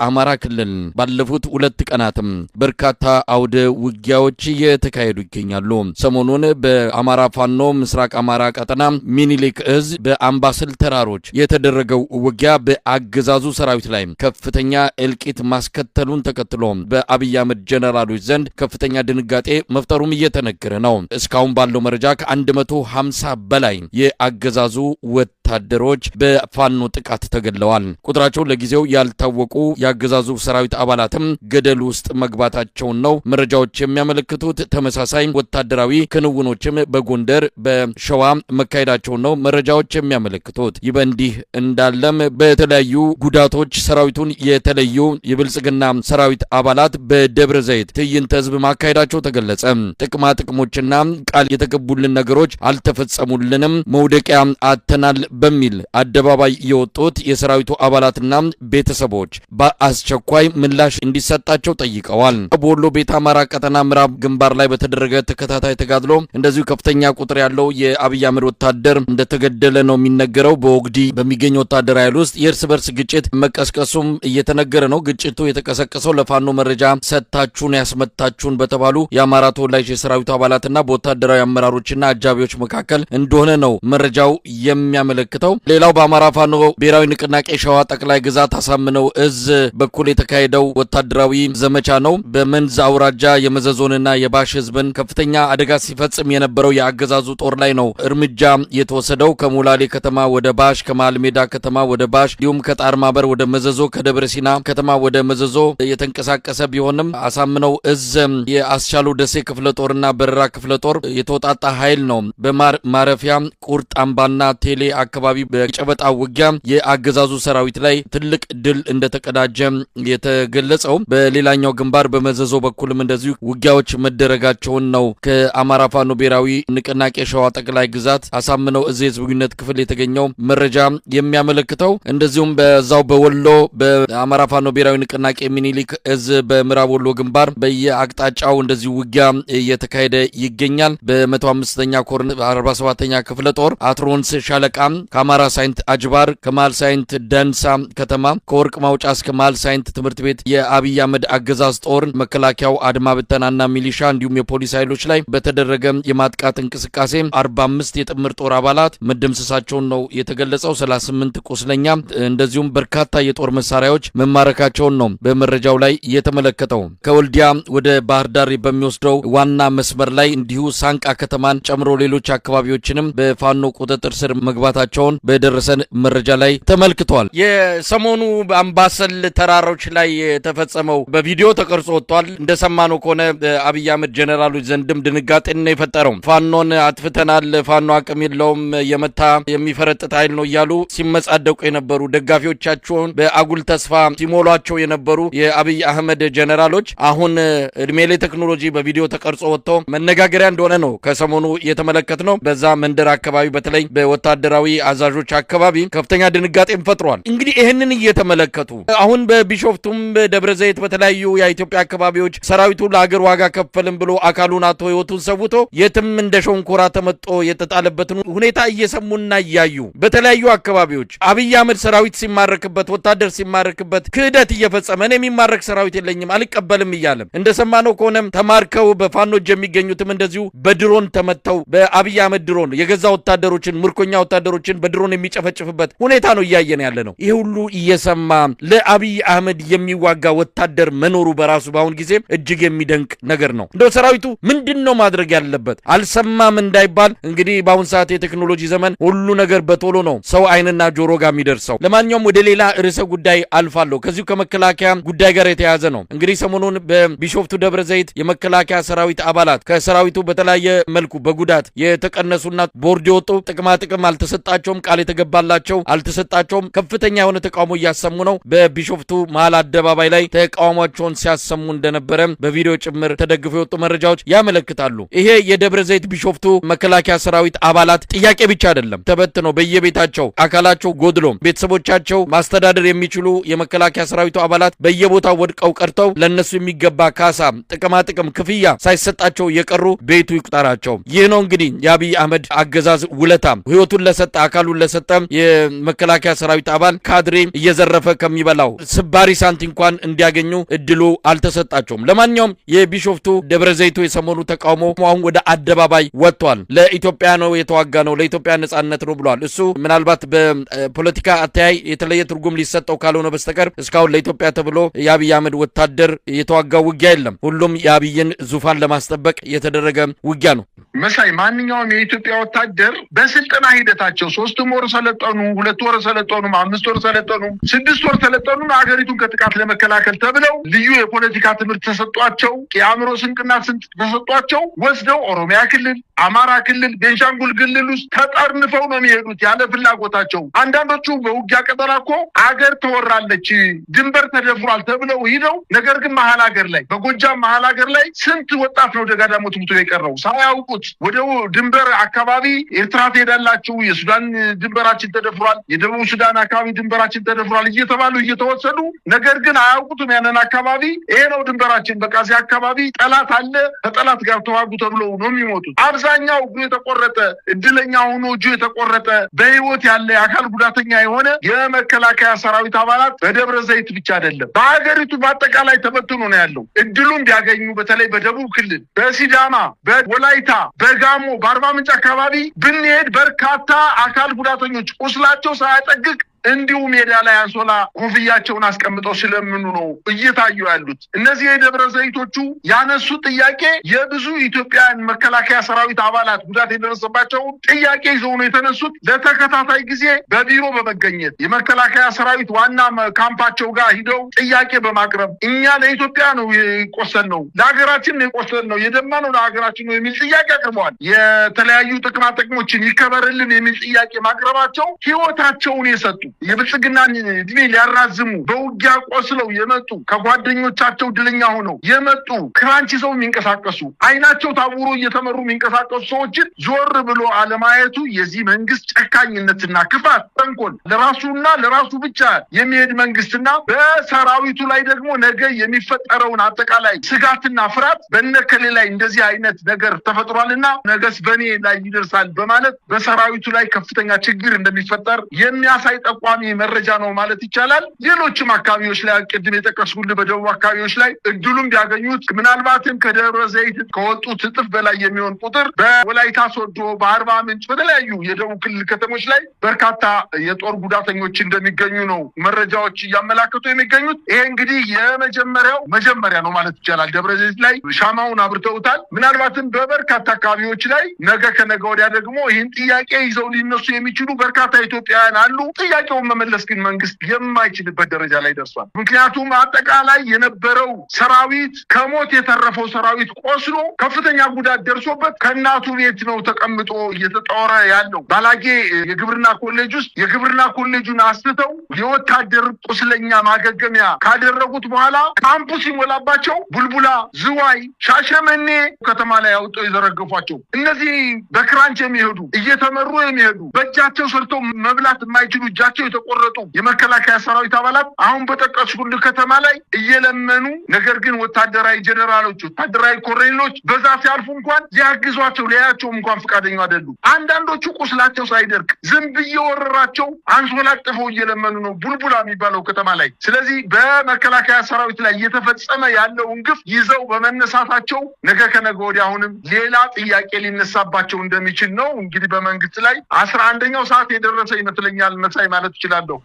አማራ ክልል ባለፉት 2 ቀናትም በርካታ አውደ ውጊያዎች እየተካሄዱ ይገኛሉ። ሰሞኑን በአማራ ፋኖ ምስራቅ አማራ ቀጠና ሚኒሊክ እዝ በአምባሰል ተራሮች የተደረገው ውጊያ በአገዛዙ ሰራዊት ላይ ከፍተኛ እልቂት ማስከተሉን ተከትሎ በአብይ አህመድ ጀነራሎች ዘንድ ከፍተኛ ድንጋጤ መፍጠሩም እየተነገረ ነው። እስካሁን ባለው መረጃ ከ150 በላይ የአገዛዙ ወታደሮች በፋኖ ጥቃት ተገድለዋል። ቁጥራቸው ለጊዜው ያልታወቁ የአገዛዙ ሰራዊት አባላትም ገደል ውስጥ መግባታቸውን ነው መረጃዎች የሚያመለክቱት። ተመሳሳይ ወታደራዊ ክንውኖችም በጎንደር በሸዋ መካሄዳቸውን ነው መረጃዎች የሚያመለክቱት። ይህ በእንዲህ እንዳለም በተለያዩ ጉዳቶች ሰራዊቱን የተለዩ የብልጽግና ሰራዊት አባላት በደብረ ዘይት ትዕይንተ ህዝብ ማካሄዳቸው ተገለጸ። ጥቅማ ጥቅሞችና ቃል የተገቡልን ነገሮች አልተፈጸሙልንም፣ መውደቂያ አተናል በሚል አደባባይ የወጡት የሰራዊቱ አባላትና ቤተሰቦች በአስቸኳይ ምላሽ እንዲሰጣቸው ጠይቀዋል። በወሎ ቤት አማራ ቀጠና ምዕራብ ግንባር ላይ በተደረገ ተከታታይ ተጋድሎ እንደዚሁ ከፍተኛ ቁጥር ያለው የአብይ አህመድ ወታደር እንደተገደለ ነው የሚነገረው። በወግዲ በሚገኝ ወታደራዊ ኃይል ውስጥ የእርስ በርስ ግጭት መቀስቀሱም እየተነገረ ነው። ግጭቱ የተቀሰቀሰው ለፋኖ መረጃ ሰጥታችሁን ያስመታችሁን በተባሉ የአማራ ተወላጅ የሰራዊቱ አባላትና በወታደራዊ አመራሮችና አጃቢዎች መካከል እንደሆነ ነው መረጃው የሚያመለክተው። ሌላው በአማራ ፋኖ ብሔራዊ ንቅናቄ ሸዋ ጠቅላይ ግዛት አሳምነው እዝ በኩል የተካሄደው ወታደራዊ ዘመቻ ነው። በመንዝ አውራጃ የመዘዞንና የባሽ ህዝብን ከፍተኛ አደጋ ሲፈጽም የነበረው የአገዛዙ ጦር ላይ ነው እርምጃ የተወሰደው። ከሙላሌ ከተማ ወደ ባሽ፣ ከመሃል ሜዳ ከተማ ወደ ባሽ እንዲሁም ከጣር ማበር ወደ መዘዞ፣ ከደብረ ሲና ከተማ ወደ መዘዞ የተንቀሳቀሰ ቢሆንም አሳምነው እዝ የአስቻሉ ደሴ ክፍለ ጦርና በረራ ክፍለ ጦር የተወጣጣ ኃይል ነው በማረፊያ ቁርጥ አምባና ቴሌ አካባቢ በጨበጣ ውጊያ የአገዛዙ ሰራዊት ላይ ትልቅ ድል እንደተቀዳጀ የተገለጸው። በሌላኛው ግንባር በመዘዞ በኩልም እንደዚሁ ውጊያዎች መደረጋቸውን ነው ከአማራ ፋኖ ብሔራዊ ንቅናቄ ሸዋ ጠቅላይ ግዛት አሳምነው እዝ የህዝብ ግንኙነት ክፍል የተገኘው መረጃ የሚያመለክተው። እንደዚሁም በዛው በወሎ በአማራ ፋኖ ብሔራዊ ንቅናቄ ሚኒሊክ እዝ በምዕራብ ወሎ ግንባር በየአቅጣጫው እንደዚሁ ውጊያ እየተካሄደ ይገኛል። በ105ኛ ኮር 47ኛ ክፍለ ጦር አትሮንስ ሻለቃ ከአማራ ሳይንት አጅባር ከማል ሳይንት ደንሳ ከተማ ከወርቅ ማውጫ እስከ ማል ሳይንት ትምህርት ቤት የአብይ አህመድ አገዛዝ ጦር መከላከያው አድማ ብተናና ሚሊሻ እንዲሁም የፖሊስ ኃይሎች ላይ በተደረገ የማጥቃት እንቅስቃሴ 45 የጥምር ጦር አባላት መደምሰሳቸውን ነው የተገለጸው። 38 ቁስለኛ እንደዚሁም በርካታ የጦር መሳሪያዎች መማረካቸውን ነው በመረጃው ላይ የተመለከተው። ከወልዲያ ወደ ባህር ዳር በሚወስደው ዋና መስመር ላይ እንዲሁ ሳንቃ ከተማን ጨምሮ ሌሎች አካባቢዎችንም በፋኖ ቁጥጥር ስር መግባታቸውን በደረሰን መረጃ ላይ ተመልክቷል። የሰሞኑ አምባሰል ተራሮች ላይ የተፈጸመው በቪዲዮ ተቀርጾ ወጥቷል። እንደሰማነው ከሆነ አብይ አህመድ ጀነራሎች ዘንድም ድንጋጤን ነው የፈጠረው። ፋኖን አጥፍተናል፣ ፋኖ አቅም የለውም፣ የመታ የሚፈረጥጥ ኃይል ነው እያሉ ሲመጻደቁ የነበሩ ደጋፊዎቻቸውን በአጉል ተስፋ ሲሞሏቸው የነበሩ የአብይ አህመድ ጀነራሎች አሁን እድሜ ላይ ቴክኖሎጂ በቪዲዮ ተቀርጾ ወጥቶ መነጋገሪያ እንደሆነ ነው ከሰሞኑ የተመለከትነው። በዛ መንደር አካባቢ በተለይ በወታደራዊ አዛዦች አካባቢ ከፍተኛ ድንጋጤን ፈጥሯል። እንግዲህ ይህንን እየተመለከቱ አሁን በቢሾፍቱም በደብረ ዘይት በተለያዩ የኢትዮጵያ አካባቢዎች ሰራዊቱ ለሀገር ዋጋ ከፈልም ብሎ አካሉን አጥቶ ህይወቱን ሰውቶ የትም እንደ ሸንኮራ ተመጦ የተጣለበትን ሁኔታ እየሰሙና እያዩ በተለያዩ አካባቢዎች አብይ አህመድ ሰራዊት ሲማረክበት ወታደር ሲማረክበት ክህደት እየፈጸመ እኔ የሚማረክ ሰራዊት የለኝም አልቀበልም እያለም እንደሰማነው ከሆነም ተማርከው በፋኖች የሚገኙትም እንደዚሁ በድሮን ተመተው በአብይ አህመድ ድሮን የገዛ ወታደሮችን ምርኮኛ ወታደሮችን በድሮን የሚጨፈጭፍበት ሁኔታ ነው እያየን ያለ ነው። ይሄ ሁሉ እየሰማ ለአብይ አህመድ የሚዋጋ ወታደር መኖሩ በራሱ በአሁን ጊዜ እጅግ የሚደንቅ ነገር ነው። እንደው ሰራዊቱ ምንድነው ማድረግ ያለበት? አልሰማም እንዳይባል እንግዲህ በአሁን ሰዓት የቴክኖሎጂ ዘመን ሁሉ ነገር በቶሎ ነው ሰው አይንና ጆሮ ጋር የሚደርሰው። ለማንኛውም ወደ ሌላ ርዕሰ ጉዳይ አልፋለሁ። ከዚሁ ከመከላከያ ጉዳይ ጋር የተያያዘ ነው። እንግዲህ ሰሞኑን በቢሾፍቱ ደብረ ዘይት የመከላከያ ሰራዊት አባላት ከሰራዊቱ በተለያየ መልኩ በጉዳት የተቀነሱና ቦርድ የወጡ ጥቅማ ጥቅም አልተሰጣቸውም፣ ቃል የተገባላቸው አልተሰጣቸውም። ከፍተኛ የሆነ ተቃውሞ እያሰሙ ነው። በቢሾፍቱ መሃል አደባባይ ላይ ተቃውሟቸውን ሲያሰሙ እንደነበረ በቪዲዮ ጭምር ተደግፈው የወጡ መረጃዎች ያመለክታሉ። ይሄ የደብረ ዘይት ቢሾፍቱ መከላከያ ሰራዊት አባላት ጥያቄ ብቻ አይደለም። ተበትነው በየቤታቸው አካላቸው ጎድሎ ቤተሰቦቻቸው ማስተዳደር የሚችሉ የመከላከያ ሰራዊቱ አባላት በየቦታው ወድቀው ቀርተው ለነሱ የሚገባ ካሳ፣ ጥቅማ ጥቅም፣ ክፍያ ሳይሰጣቸው የቀሩ ቤቱ ይቁጠራቸው። ይህ ነው እንግዲህ የአብይ አህመድ አገዛዝ ውለታ። ህይወቱን ለሰጠ አካሉን ለሰጠ የመከላከያ ሰራዊት አባል ካድሬ እየዘረፈ ከሚበላው ስባሪ ሳንቲ እንኳን እንዲያገኙ እድሉ አልተሰጣቸውም። ለማንኛውም የቢሾፍቱ ደብረዘይቱ የሰሞኑ ተቃውሞ አሁን ወደ አደባባይ ወጥቷል። ለኢትዮጵያ ነው የተዋጋ ነው ለኢትዮጵያ ነጻነት ነው ብሏል። እሱ ምናልባት በፖለቲካ አተያይ የተለየ ትርጉም ሊሰጠው ካልሆነ በስተቀር እስካሁን ለኢትዮጵያ ተብሎ የአብይ አህመድ ወታደር የተዋጋው ውጊያ የለም። ሁሉም የአብይን ዙፋን ለማስጠበቅ የተደረገ ውጊያ ነው። መሳይ ማንኛውም የኢትዮጵያ ወታደር በስልጠና ሂደታቸው 3 ወር ሰለጠኑ፣ 2 ወር ሰለጠኑ፣ 5 ወር ሰለጠኑ፣ 6 ወር ሰለጠኑ ሀገሪቱን ከጥቃት ለመከላከል ተብለው ልዩ የፖለቲካ ትምህርት ተሰጧቸው፣ የአእምሮ ስንቅና ስንቅ ተሰጧቸው ወስደው ኦሮሚያ ክልል፣ አማራ ክልል፣ ቤንሻንጉል ክልል ውስጥ ተጠርንፈው ነው የሚሄዱት ያለ ፍላጎታቸው። አንዳንዶቹ በውጊያ ቀጠና እኮ አገር ተወራለች፣ ድንበር ተደፍሯል ተብለው ሂደው ነገር ግን መሀል ሀገር ላይ በጎጃም መሀል ሀገር ላይ ስንት ወጣት ነው ደጋዳሞት ሙቶ የቀረው ሳያውቁት። ወደ ድንበር አካባቢ ኤርትራ ትሄዳላችሁ፣ የሱዳን ድንበራችን ተደፍሯል፣ የደቡብ ሱዳን አካባቢ ድንበራችን ተደፍሯል እየተባሉ እየተወሰዱ ነገር ግን አያውቁትም ያንን አካባቢ። ይሄ ነው ድንበራችን፣ በቃ እዚህ አካባቢ ጠላት አለ፣ ከጠላት ጋር ተዋጉ ተብለው ነው የሚሞቱት። አብዛኛው እጁ የተቆረጠ እድለኛ ሆኖ እጁ የተቆረጠ በህይወት ያለ አካል ጉዳተኛ የሆነ የመከላከያ ሰራዊት አባላት በደብረ ዘይት ብቻ አይደለም በሀገሪቱ በአጠቃላይ ተበትኖ ነው ያለው። እድሉን ቢያገኙ በተለይ በደቡብ ክልል፣ በሲዳማ፣ በወላይታ፣ በጋሞ፣ በአርባ ምንጭ አካባቢ ብንሄድ በርካታ አካል ጉዳተኞች ቁስላቸው ሳያጠግቅ እንዲሁ ሜዳ ላይ አንሶላ ኮፍያቸውን አስቀምጠው ስለምኑ ነው እየታዩ ያሉት። እነዚህ የደብረ ዘይቶቹ ያነሱ ጥያቄ የብዙ ኢትዮጵያን መከላከያ ሰራዊት አባላት ጉዳት የደረሰባቸው ጥያቄ ይዘው ነው የተነሱት። ለተከታታይ ጊዜ በቢሮ በመገኘት የመከላከያ ሰራዊት ዋና ካምፓቸው ጋር ሂደው ጥያቄ በማቅረብ እኛ ለኢትዮጵያ ነው የቆሰል ነው፣ ለሀገራችን ነው የቆሰል ነው፣ የደማ ነው ለሀገራችን ነው የሚል ጥያቄ አቅርበዋል። የተለያዩ ጥቅማ ጥቅሞችን ይከበርልን የሚል ጥያቄ ማቅረባቸው ህይወታቸውን የሰጡ የብልጽግናን እድሜ ሊያራዝሙ በውጊያ ቆስለው የመጡ ከጓደኞቻቸው ድለኛ ሆነው የመጡ ክራንች ይዘው የሚንቀሳቀሱ አይናቸው ታውሮ እየተመሩ የሚንቀሳቀሱ ሰዎችን ዞር ብሎ አለማየቱ የዚህ መንግስት ጨካኝነትና ክፋት፣ ተንኮል፣ ለራሱና ለራሱ ብቻ የሚሄድ መንግስትና በሰራዊቱ ላይ ደግሞ ነገ የሚፈጠረውን አጠቃላይ ስጋትና ፍርሃት በነከሌ ላይ እንደዚህ አይነት ነገር ተፈጥሯልና ነገስ በኔ ላይ ይደርሳል በማለት በሰራዊቱ ላይ ከፍተኛ ችግር እንደሚፈጠር የሚያሳይ ቋሚ መረጃ ነው ማለት ይቻላል። ሌሎችም አካባቢዎች ላይ ቅድም የጠቀስኩት በደቡብ አካባቢዎች ላይ እድሉም ቢያገኙት ምናልባትም ከደብረ ዘይት ከወጡት እጥፍ በላይ የሚሆን ቁጥር በወላይታ ሶዶ፣ በአርባ ምንጭ፣ በተለያዩ የደቡብ ክልል ከተሞች ላይ በርካታ የጦር ጉዳተኞች እንደሚገኙ ነው መረጃዎች እያመላከቱ የሚገኙት። ይሄ እንግዲህ መጀመሪያ ነው ማለት ይቻላል። ደብረ ዘይት ላይ ሻማውን አብርተውታል። ምናልባትም በበርካታ አካባቢዎች ላይ ነገ ከነገ ወዲያ ደግሞ ይህን ጥያቄ ይዘው ሊነሱ የሚችሉ በርካታ ኢትዮጵያውያን አሉ። ጥያቄውን መመለስ ግን መንግስት የማይችልበት ደረጃ ላይ ደርሷል። ምክንያቱም አጠቃላይ የነበረው ሰራዊት ከሞት የተረፈው ሰራዊት ቆስሎ ከፍተኛ ጉዳት ደርሶበት ከእናቱ ቤት ነው ተቀምጦ እየተጣወረ ያለው። ባላጌ የግብርና ኮሌጅ ውስጥ የግብርና ኮሌጁን አስተው የወታደር ቁስለኛ ማገገሚያ ካደረጉት በኋላ ካምፑስ ሲሞላባቸው ቡልቡላ፣ ዝዋይ፣ ሻሸመኔ ከተማ ላይ አውጥተው የዘረገፏቸው እነዚህ በክራንች የሚሄዱ እየተመሩ የሚሄዱ በእጃቸው ሰርተው መብላት የማይችሉ እጃቸው የተቆረጡ የመከላከያ ሰራዊት አባላት አሁን በጠቀስኩት ከተማ ላይ እየለመኑ ነገር ግን ወታደራዊ ጀነራሎች፣ ወታደራዊ ኮሎኔሎች በዛ ሲያልፉ እንኳን ሊያግዟቸው ሊያያቸውም እንኳን ፈቃደኛ አይደሉም። አንዳንዶቹ ቁስላቸው ሳይደርቅ ዝንብ እየወረራቸው አንሶላጥፈው እየለመኑ ነው ቡልቡላ የሚባለው ከተማ ላይ። ስለዚህ በመከላከያ ሰራዊት ላይ እየተፈጸመ ያለውን ግፍ ይዘው በመነሳታቸው ነገ ከነገ ወዲያ አሁንም ሌላ ጥያቄ ሊነሳባቸው እንደሚችል ነው እንግዲህ በመንግስት ላይ 11ኛው ሰዓት የደረሰ ይመስለኛል መሳይ ማለት እችላለሁ።